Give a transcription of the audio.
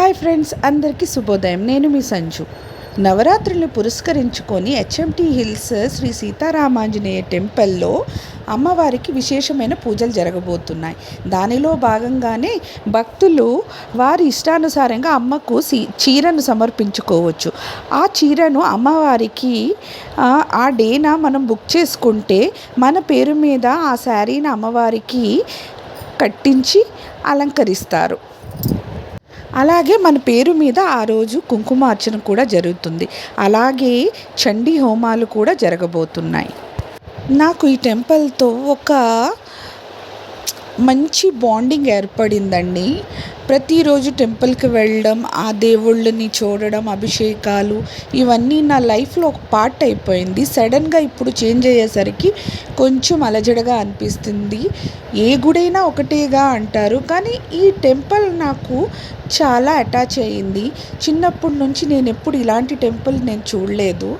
Hi friends, అందరికీ శుభోదయం. నేను మీ సంజు. నవరాత్రులను పురస్కరించుకొని హెచ్ఎంటీ హిల్స్ శ్రీ సీతారామాంజనేయ టెంపుల్లో అమ్మవారికి విశేషమైన పూజలు జరగబోతున్నాయి. దానిలో భాగంగానే భక్తులు వారి ఇష్టానుసారంగా అమ్మకు చీరను సమర్పించుకోవచ్చు. ఆ చీరను అమ్మవారికి ఆ డేన మనం బుక్ చేసుకుంటే మన పేరు మీద ఆ శారీని అమ్మవారికి కట్టించి అలంకరిస్తారు. అలాగే మన పేరు మీద ఆ రోజు కుంకుమార్చన కూడా జరుగుతుంది. అలాగే చండీ హోమాలు కూడా జరగబోతున్నాయి. నాకు ఈ టెంపుల్తో ఒక మంచి బాండింగ్ ఏర్పడిందండి. ప్రతిరోజు టెంపుల్కి వెళ్ళడం, ఆ దేవుళ్ళని చూడడం, అభిషేకాలు ఇవన్నీ నా లైఫ్లో ఒక పార్ట్ అయిపోయింది. సడన్గా ఇప్పుడు చేంజ్ అయ్యేసరికి కొంచెం అలజడగా అనిపిస్తుంది. ఏ గుడైనా ఒకటేగా అంటారు, కానీ ఈ టెంపుల్ నాకు చాలా అటాచ్ అయ్యింది. చిన్నప్పటి నుంచి నేను ఎప్పుడు ఇలాంటి టెంపుల్ చూడలేదు.